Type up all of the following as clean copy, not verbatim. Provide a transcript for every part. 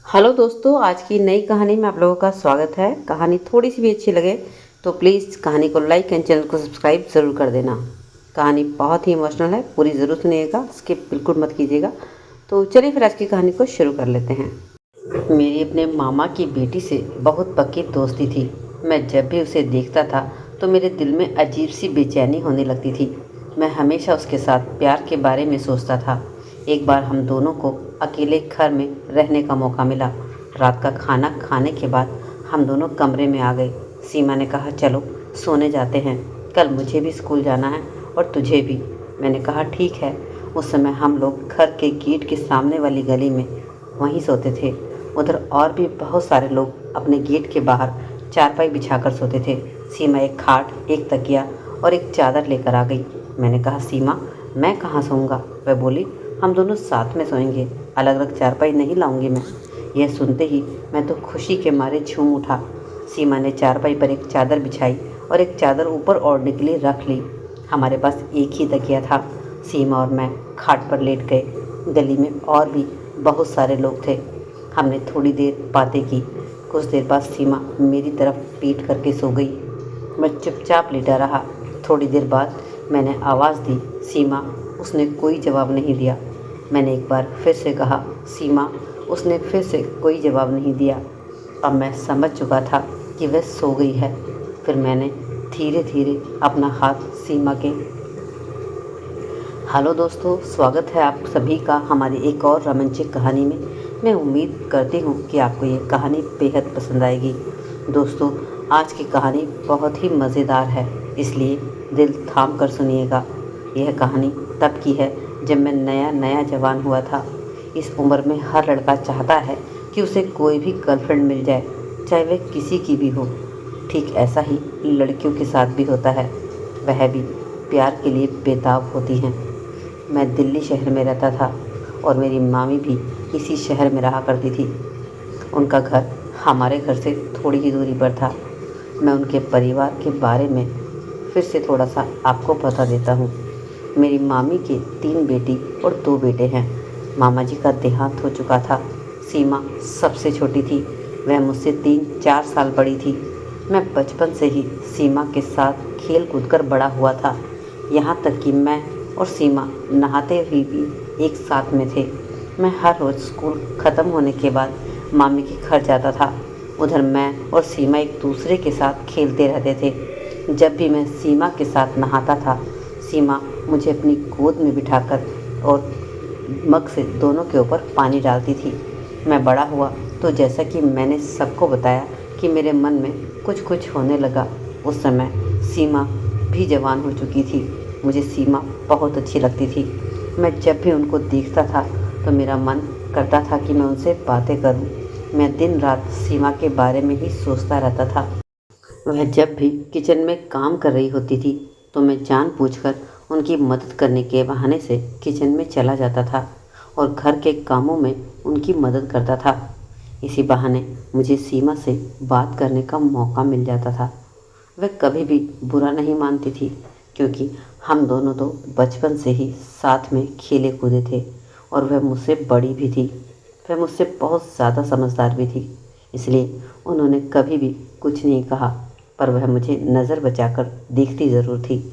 Hello दोस्तों, आज की नई कहानी में आप लोगों का स्वागत है। कहानी थोड़ी सी भी अच्छी लगे तो प्लीज़ कहानी को लाइक एंड चैनल को सब्सक्राइब ज़रूर कर देना। कहानी बहुत ही इमोशनल है, पूरी ज़रूर सुनिएगा, स्किप बिल्कुल मत कीजिएगा। तो चलिए फिर आज की कहानी को शुरू कर लेते हैं। मेरी अपने मामा की बेटी से बहुत पक्की दोस्ती थी। मैं जब भी उसे देखता था तो मेरे दिल में अजीब सी बेचैनी होने लगती थी। मैं हमेशा उसके साथ प्यार के बारे में सोचता था। एक बार हम दोनों को अकेले घर में रहने का मौका मिला। रात का खाना खाने के बाद हम दोनों कमरे में आ गए। सीमा ने कहा, चलो सोने जाते हैं, कल मुझे भी स्कूल जाना है और तुझे भी। मैंने कहा ठीक है। उस समय हम लोग घर के गेट के सामने वाली गली में वहीं सोते थे। उधर और भी बहुत सारे लोग अपने गेट के बाहर चारपाई बिछाकर सोते थे। सीमा एक खाट, एक तकिया और एक चादर लेकर आ गई। मैंने कहा, सीमा मैं कहाँ सोऊंगा? वह बोली, हम दोनों साथ में सोएंगे, अलग अलग चारपाई नहीं लाऊंगी मैं। यह सुनते ही मैं तो खुशी के मारे झूम उठा। सीमा ने चारपाई पर एक चादर बिछाई और एक चादर ऊपर ओढ़ने के लिए रख ली। हमारे पास एक ही तकिया था। सीमा और मैं खाट पर लेट गए। गली में और भी बहुत सारे लोग थे। हमने थोड़ी देर बातें की। कुछ देर बाद सीमा मेरी तरफ पीठ करके सो गई। मैं चुपचाप लेटा रहा। थोड़ी देर बाद मैंने आवाज़ दी, सीमा। उसने कोई जवाब नहीं दिया। मैंने एक बार फिर से कहा, सीमा। उसने फिर से कोई जवाब नहीं दिया। अब मैं समझ चुका था कि वह सो गई है। फिर मैंने धीरे धीरे अपना हाथ सीमा के। हेलो दोस्तों, स्वागत है आप सभी का हमारी एक और रोमांचक कहानी में। मैं उम्मीद करती हूँ कि आपको ये कहानी बेहद पसंद आएगी। दोस्तों, आज की कहानी बहुत ही मज़ेदार है, इसलिए दिल थाम कर सुनिएगा। यह कहानी तब की है जब मैं नया नया जवान हुआ था। इस उम्र में हर लड़का चाहता है कि उसे कोई भी गर्लफ्रेंड मिल जाए, चाहे वह किसी की भी हो। ठीक ऐसा ही लड़कियों के साथ भी होता है, वह भी प्यार के लिए बेताब होती हैं। मैं दिल्ली शहर में रहता था और मेरी मामी भी इसी शहर में रहा करती थी। उनका घर हमारे घर से थोड़ी ही दूरी पर था। मैं उनके परिवार के बारे में फिर से थोड़ा सा आपको बता देता हूँ। मेरी मामी के 3 बेटी और 2 बेटे हैं। मामा जी का देहांत हो चुका था। सीमा सबसे छोटी थी। वह मुझसे 3-4 साल बड़ी थी। मैं बचपन से ही सीमा के साथ खेल कूद कर बड़ा हुआ था। यहाँ तक कि मैं और सीमा नहाते हुए भी एक साथ में थे। मैं हर रोज़ स्कूल ख़त्म होने के बाद मामी के घर जाता था। उधर मैं और सीमा एक दूसरे के साथ खेलते रहते थे। जब भी मैं सीमा के साथ नहाता था, सीमा मुझे अपनी गोद में बिठाकर और मग से दोनों के ऊपर पानी डालती थी। मैं बड़ा हुआ तो जैसा कि मैंने सबको बताया कि मेरे मन में कुछ कुछ होने लगा। उस समय सीमा भी जवान हो चुकी थी। मुझे सीमा बहुत अच्छी लगती थी। मैं जब भी उनको देखता था तो मेरा मन करता था कि मैं उनसे बातें करूं। मैं दिन रात सीमा के बारे में ही सोचता रहता था। वह जब भी किचन में काम कर रही होती थी तो मैं जानबूझकर उनकी मदद करने के बहाने से किचन में चला जाता था और घर के कामों में उनकी मदद करता था। इसी बहाने मुझे सीमा से बात करने का मौका मिल जाता था। वह कभी भी बुरा नहीं मानती थी, क्योंकि हम दोनों तो बचपन से ही साथ में खेले कूदे थे और वह मुझसे बड़ी भी थी। वह मुझसे बहुत ज़्यादा समझदार भी थी, इसलिए उन्होंने कभी भी कुछ नहीं कहा, पर वह मुझे नज़र बचाकर देखती ज़रूर थी।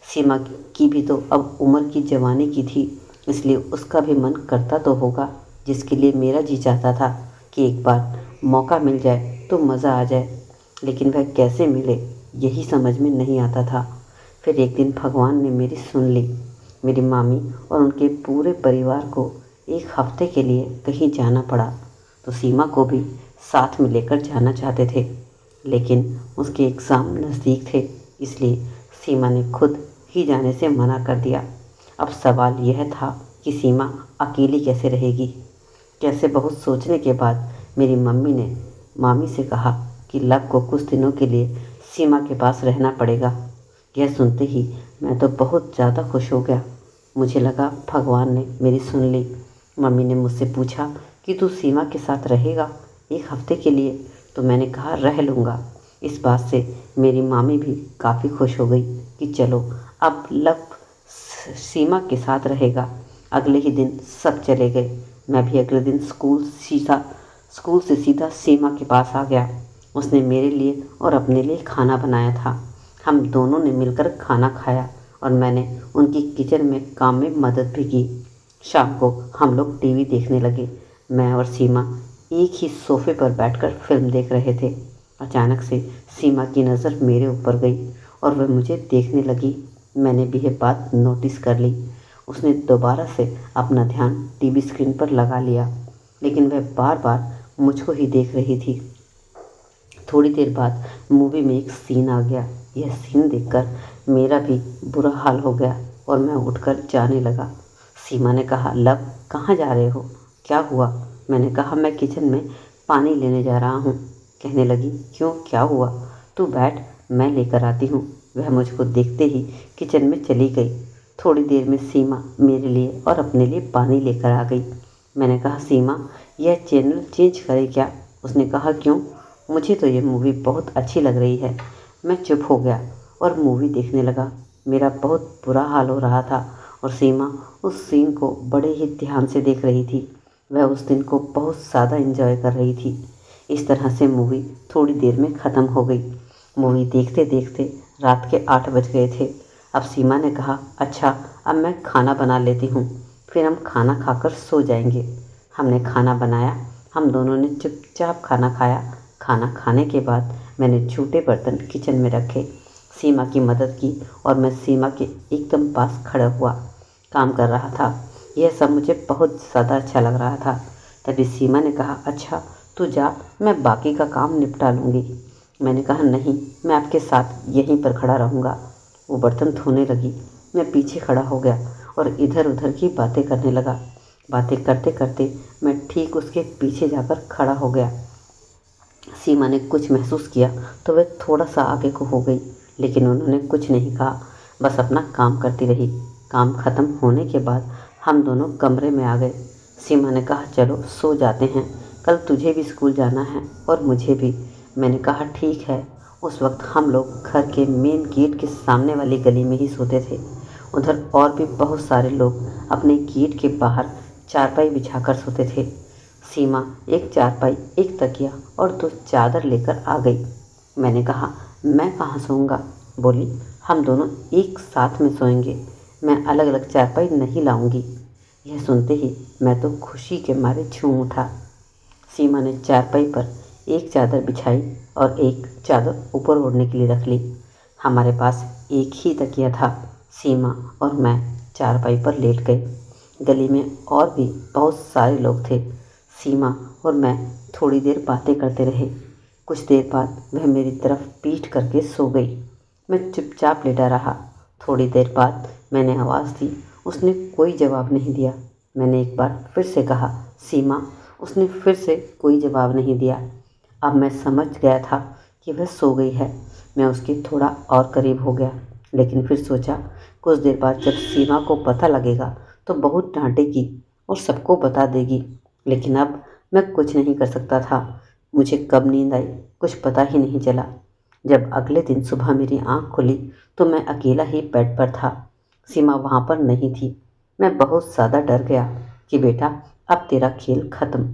सीमा की भी तो अब उम्र की जवानी की थी, इसलिए उसका भी मन करता तो होगा, जिसके लिए मेरा जी चाहता था कि एक बार मौका मिल जाए तो मज़ा आ जाए। लेकिन वह कैसे मिले, यही समझ में नहीं आता था। फिर एक दिन भगवान ने मेरी सुन ली। मेरी मामी और उनके पूरे परिवार को एक हफ्ते के लिए कहीं जाना पड़ा, तो सीमा को भी साथ में लेकर जाना चाहते थे, लेकिन उसके एग्ज़ाम नज़दीक थे, इसलिए सीमा ने खुद ही जाने से मना कर दिया। अब सवाल यह था कि सीमा अकेली कैसे रहेगी। कैसे बहुत सोचने के बाद मेरी मम्मी ने मामी से कहा कि लव को कुछ दिनों के लिए सीमा के पास रहना पड़ेगा। यह सुनते ही मैं तो बहुत ज़्यादा खुश हो गया। मुझे लगा भगवान ने मेरी सुन ली। मम्मी ने मुझसे पूछा कि तू सीमा के साथ रहेगा 1 हफ्ते के लिए? तो मैंने कहा रह लूँगा। इस बात से मेरी मामी भी काफ़ी खुश हो गई कि चलो अब लव सीमा के साथ रहेगा। अगले ही दिन सब चले गए। मैं भी अगले दिन स्कूल सीधा स्कूल से सीधा सीमा के पास आ गया। उसने मेरे लिए और अपने लिए खाना बनाया था। हम दोनों ने मिलकर खाना खाया और मैंने उनकी किचन में काम में मदद भी की। शाम को हम लोग टीवी देखने लगे। मैं और सीमा एक ही सोफे पर बैठकर फिल्म देख रहे थे। अचानक से सीमा की नज़र मेरे ऊपर गई और वह मुझे देखने लगी। मैंने भी यह बात नोटिस कर ली। उसने दोबारा से अपना ध्यान टीवी स्क्रीन पर लगा लिया, लेकिन वह बार बार मुझको ही देख रही थी। थोड़ी देर बाद मूवी में एक सीन आ गया। यह सीन देखकर मेरा भी बुरा हाल हो गया और मैं उठकर जाने लगा। सीमा ने कहा, लव, कहाँ जा रहे हो? क्या हुआ? मैंने कहा, मैं किचन में पानी लेने जा रहा हूँ। कहने लगी, क्यों, क्या हुआ? तू बैठ, मैं लेकर आती हूँ। वह मुझको देखते ही किचन में चली गई। थोड़ी देर में सीमा मेरे लिए और अपने लिए पानी लेकर आ गई। मैंने कहा, सीमा, यह चैनल चेंज करे क्या? उसने कहा, क्यों? मुझे तो ये मूवी बहुत अच्छी लग रही है। मैं चुप हो गया और मूवी देखने लगा। मेरा बहुत बुरा हाल हो रहा था और सीमा उस सीन को बड़े ही ध्यान से देख रही थी। वह उस दिन को बहुत ज़्यादा एंजॉय कर रही थी। इस तरह से मूवी थोड़ी देर में ख़त्म हो गई। मूवी देखते देखते रात के 8 बज गए थे। अब सीमा ने कहा, अच्छा, अब मैं खाना बना लेती हूँ, फिर हम खाना खाकर सो जाएंगे। हमने खाना बनाया। हम दोनों ने चुपचाप खाना खाया। खाना खाने के बाद मैंने जूठे बर्तन किचन में रखे, सीमा की मदद की और मैं सीमा के एकदम पास खड़ा हुआ काम कर रहा था। यह सब मुझे बहुत ज़्यादा अच्छा लग रहा था। तभी सीमा ने कहा, अच्छा, तू जा, मैं बाकी का काम निपटा लूँगी। मैंने कहा, नहीं, मैं आपके साथ यहीं पर खड़ा रहूँगा। वो बर्तन धोने लगी। मैं पीछे खड़ा हो गया और इधर उधर की बातें करने लगा। बातें करते करते मैं ठीक उसके पीछे जाकर खड़ा हो गया। सीमा ने कुछ महसूस किया तो वह थोड़ा सा आगे को हो गई, लेकिन उन्होंने कुछ नहीं कहा, बस अपना काम करती रही। काम खत्म होने के बाद हम दोनों कमरे में आ गए। सीमा ने कहा, चलो सो जाते हैं, कल तुझे भी स्कूल जाना है और मुझे भी। मैंने कहा, ठीक है। उस वक्त हम लोग घर के मेन गेट के सामने वाली गली में ही सोते थे। उधर और भी बहुत सारे लोग अपने गेट के बाहर चारपाई बिछाकर सोते थे। सीमा एक चारपाई, एक तकिया और 2 चादर लेकर आ गई। मैंने कहा, मैं कहाँ सोऊंगा? बोली, हम दोनों एक साथ में सोएंगे, मैं अलग अलग चारपाई नहीं लाऊंगी। यह सुनते ही मैं तो खुशी के मारे झूम उठा। सीमा ने चारपाई पर एक चादर बिछाई और एक चादर ऊपर ओढ़ने के लिए रख ली। हमारे पास एक ही तकिया था। सीमा और मैं चारपाई पर लेट गए। गली में और भी बहुत सारे लोग थे। सीमा और मैं थोड़ी देर बातें करते रहे। कुछ देर बाद वह मेरी तरफ पीठ करके सो गई। मैं चुपचाप लेटा रहा। थोड़ी देर बाद मैंने आवाज़ दी। उसने कोई जवाब नहीं दिया। मैंने एक बार फिर से कहा, सीमा। उसने फिर से कोई जवाब नहीं दिया। अब मैं समझ गया था कि वह सो गई है। मैं उसके थोड़ा और करीब हो गया, लेकिन फिर सोचा, कुछ देर बाद जब सीमा को पता लगेगा तो बहुत डांटेगी और सबको बता देगी। लेकिन अब मैं कुछ नहीं कर सकता था। मुझे कब नींद आई कुछ पता ही नहीं चला। जब अगले दिन सुबह मेरी आँख खुली तो मैं अकेला ही बेड पर था। सीमा वहाँ पर नहीं थी। मैं बहुत ज़्यादा डर गया कि बेटा, अब तेरा खेल ख़त्म।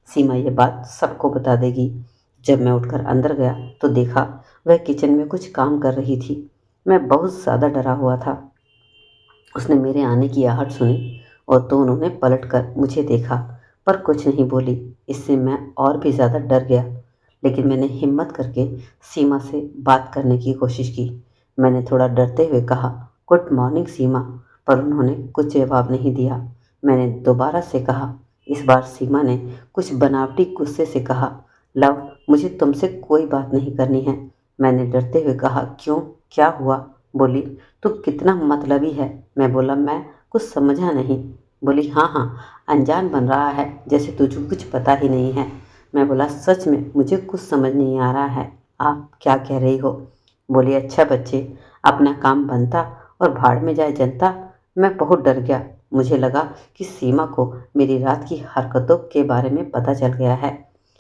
सीमा ये बात सबको बता देगी। जब मैं उठकर अंदर गया तो देखा वह किचन में कुछ काम कर रही थी। मैं बहुत ज़्यादा डरा हुआ था। उसने मेरे आने की आहट सुनी और तो उन्होंने पलटकर मुझे देखा, पर कुछ नहीं बोली। इससे मैं और भी ज़्यादा डर गया, लेकिन मैंने हिम्मत करके सीमा से बात करने की कोशिश की। मैंने थोड़ा डरते हुए कहा, गुड मॉर्निंग सीमा, पर उन्होंने कुछ जवाब नहीं दिया। मैंने दोबारा से कहा। इस बार सीमा ने कुछ बनावटी गुस्से से कहा, लव, मुझे तुमसे कोई बात नहीं करनी है। मैंने डरते हुए कहा, क्यों, क्या हुआ? बोली, तू कितना मतलबी है। मैं बोला, मैं कुछ समझा नहीं। बोली, हाँ हाँ, अनजान बन रहा है जैसे तुझे कुछ पता ही नहीं है। मैं बोला, सच में मुझे कुछ समझ नहीं आ रहा है, आप क्या कह रही हो? बोली, अच्छा बच्चे, अपना काम बनता और भाड़ में जाए जनता। मैं बहुत डर गया। मुझे लगा कि सीमा को मेरी रात की हरकतों के बारे में पता चल गया है।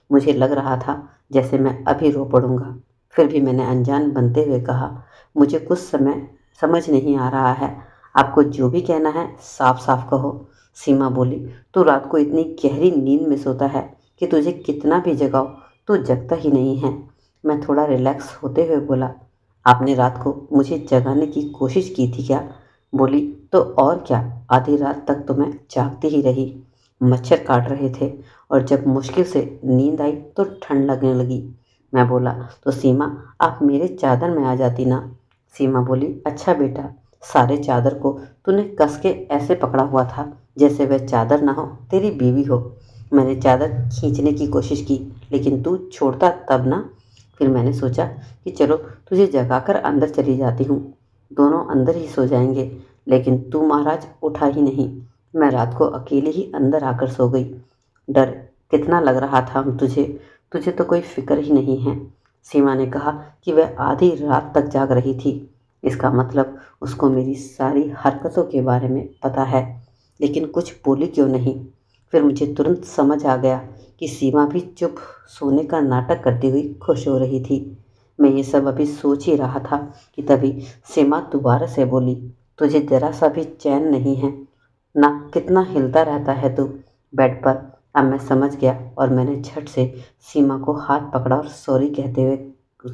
मुझे लग रहा था जैसे मैं अभी रो पड़ूंगा। फिर भी मैंने अनजान बनते हुए कहा, मुझे कुछ समय समझ नहीं आ रहा है। आपको जो भी कहना है साफ साफ कहो। सीमा बोली, तू रात को इतनी गहरी नींद में सोता है, कि तुझे कितना भी जगाओ तू जगता ही नहीं है। मैं थोड़ा रिलैक्स होते हुए बोला, आपने रात को मुझे जगाने की कोशिश की थी क्या? बोली, तो और क्या, आधी रात तक तो मैं जागती ही रही। मच्छर काट रहे थे और जब मुश्किल से नींद आई तो ठंड लगने लगी। मैं बोला, तो सीमा आप मेरे चादर में आ जाती ना। सीमा बोली, अच्छा बेटा, सारे चादर को तूने कस के ऐसे पकड़ा हुआ था जैसे वह चादर ना हो तेरी बीवी हो। मैंने चादर खींचने की कोशिश की लेकिन तू छोड़ता तब ना। फिर मैंने सोचा कि चलो तुझे जगाकर अंदर चली जाती हूँ, दोनों अंदर ही सो जाएंगे, लेकिन तू महाराज उठा ही नहीं। मैं रात को अकेले ही अंदर आकर सो गई। डर कितना लग रहा था तुझे, तुझे तो कोई फिक्र ही नहीं है। सीमा ने कहा कि वह आधी रात तक जाग रही थी। इसका मतलब उसको मेरी सारी हरकतों के बारे में पता है, लेकिन कुछ बोली क्यों नहीं। फिर मुझे तुरंत समझ आ गया कि सीमा भी चुप सोने का नाटक करती हुई खुश हो रही थी। मैं ये सब अभी सोच ही रहा था कि तभी सीमा दोबारा से बोली, तुझे जरा सा भी चैन नहीं है ना, कितना हिलता रहता है तू बेड पर। अब मैं समझ गया और मैंने झट से सीमा को हाथ पकड़ा और सॉरी कहते हुए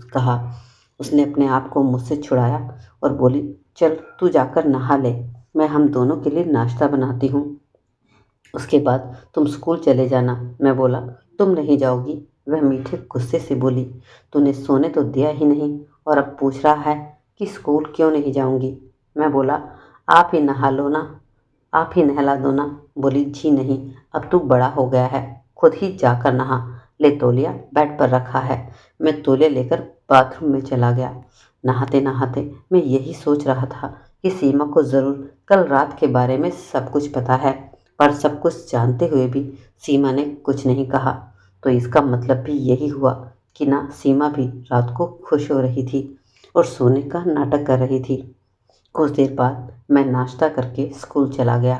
कहा। उसने अपने आप को मुझसे छुड़ाया और बोली, चल तू जाकर नहा ले, मैं हम दोनों के लिए नाश्ता बनाती हूँ, उसके बाद तुम स्कूल चले जाना। मैं बोला, तुम नहीं जाओगी? वह मीठे गुस्से से बोली, तूने सोने तो दिया ही नहीं और अब पूछ रहा है कि स्कूल क्यों नहीं जाऊंगी। मैं बोला, आप ही नहा लो ना, आप ही नहला दो ना। बोली, जी नहीं, अब तू बड़ा हो गया है, खुद ही जाकर नहा ले, तौलिया बेड पर रखा है। मैं तौलिया लेकर बाथरूम में चला गया। नहाते नहाते मैं यही सोच रहा था कि सीमा को ज़रूर कल रात के बारे में सब कुछ पता है, पर सब कुछ जानते हुए भी सीमा ने कुछ नहीं कहा। तो इसका मतलब भी यही हुआ कि ना सीमा भी रात को खुश हो रही थी और सोने का नाटक कर रही थी। कुछ देर बाद मैं नाश्ता करके स्कूल चला गया।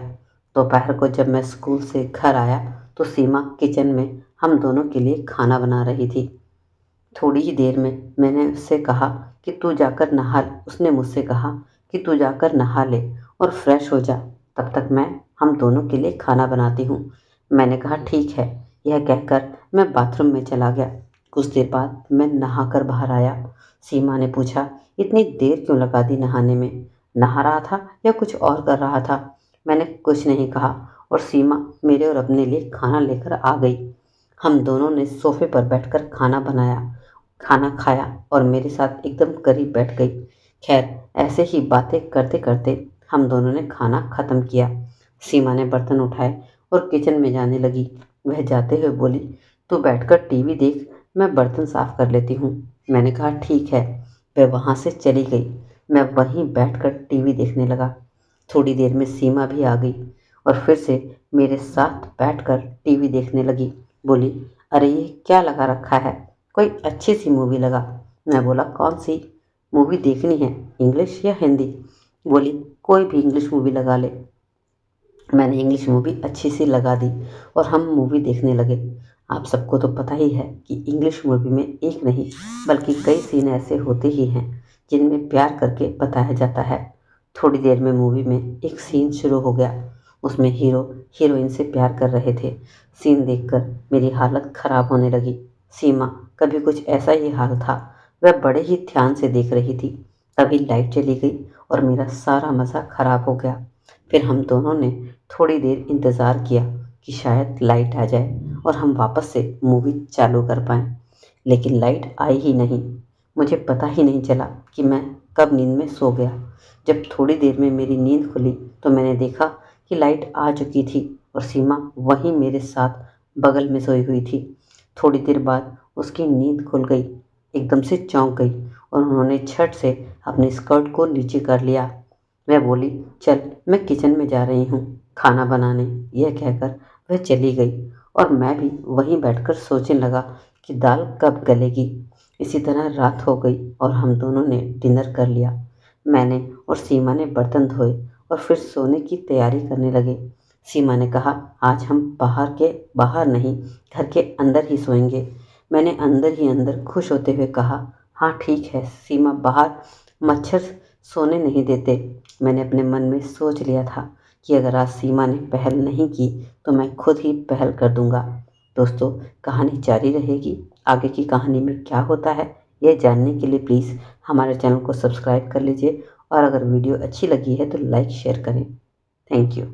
दोपहर को जब मैं स्कूल से घर आया तो सीमा किचन में हम दोनों के लिए खाना बना रही थी। थोड़ी ही देर में मैंने उससे कहा कि तू जाकर नहा उसने मुझसे कहा कि तू जाकर नहा ले और फ्रेश हो जा, तब तक मैं हम दोनों के लिए खाना बनाती हूँ। मैंने कहा, ठीक है। यह कहकर मैं बाथरूम में चला गया। कुछ देर बाद मैं नहाकर बाहर आया। सीमा ने पूछा, इतनी देर क्यों लगा दी नहाने में? नहा रहा था या कुछ और कर रहा था? मैंने कुछ नहीं कहा और सीमा मेरे और अपने लिए खाना लेकर आ गई। हम दोनों ने सोफे पर बैठकर खाना बनाया, खाना खाया और मेरे साथ एकदम करीब बैठ गई। खैर, ऐसे ही बातें करते करते हम दोनों ने खाना ख़त्म किया। सीमा ने बर्तन उठाए और किचन में जाने लगी। वह जाते हुए बोली, तू बैठकर टीवी देख, मैं बर्तन साफ कर लेती हूँ। मैंने कहा, ठीक है। वह वहाँ से चली गई। मैं वहीं बैठकर टीवी देखने लगा। थोड़ी देर में सीमा भी आ गई और फिर से मेरे साथ बैठकर टीवी देखने लगी। बोली, अरे ये क्या लगा रखा है, कोई अच्छी सी मूवी लगा। मैं बोला, कौन सी मूवी देखनी है, इंग्लिश या हिंदी? बोली, कोई भी इंग्लिश मूवी लगा ले। मैंने इंग्लिश मूवी अच्छी सी लगा दी और हम मूवी देखने लगे। आप सबको तो पता ही है कि इंग्लिश मूवी में एक नहीं बल्कि कई सीन ऐसे होते ही हैं जिनमें प्यार करके बताया जाता है। थोड़ी देर में मूवी में एक सीन शुरू हो गया। उसमें हीरो हीरोइन से प्यार कर रहे थे। सीन देखकर मेरी हालत खराब होने लगी। सीमा कभी कुछ ऐसा ही हाल था। वह बड़े ही ध्यान से देख रही थी। तभी लाइट चली गई और मेरा सारा मज़ा खराब हो गया। फिर हम दोनों ने थोड़ी देर इंतज़ार किया कि शायद लाइट आ जाए और हम वापस से मूवी चालू कर पाएँ, लेकिन लाइट आई ही नहीं। मुझे पता ही नहीं चला कि मैं कब नींद में सो गया। जब थोड़ी देर में मेरी नींद खुली तो मैंने देखा कि लाइट आ चुकी थी और सीमा वहीं मेरे साथ बगल में सोई हुई थी। थोड़ी देर बाद उसकी नींद खुल गई, एकदम से चौंक गई और उन्होंने झट से अपने स्कर्ट को नीचे कर लिया। वह बोली, चल मैं किचन में जा रही हूँ खाना बनाने। यह कहकर वह चली गई और मैं भी वहीं बैठकर सोचने लगा कि दाल कब गलेगी। इसी तरह रात हो गई और हम दोनों ने डिनर कर लिया। मैंने और सीमा ने बर्तन धोए और फिर सोने की तैयारी करने लगे। सीमा ने कहा, आज हम बाहर नहीं, घर के अंदर ही सोएंगे। मैंने अंदर ही अंदर खुश होते हुए कहा, हाँ ठीक है सीमा, बाहर मच्छर सोने नहीं देते। मैंने अपने मन में सोच लिया था कि अगर आज सीमा ने पहल नहीं की तो मैं खुद ही पहल कर दूंगा। दोस्तों, कहानी जारी रहेगी। आगे की कहानी में क्या होता है, यह जानने के लिए प्लीज़ हमारे चैनल को सब्सक्राइब कर लीजिए और अगर वीडियो अच्छी लगी है तो लाइक शेयर करें। Thank you.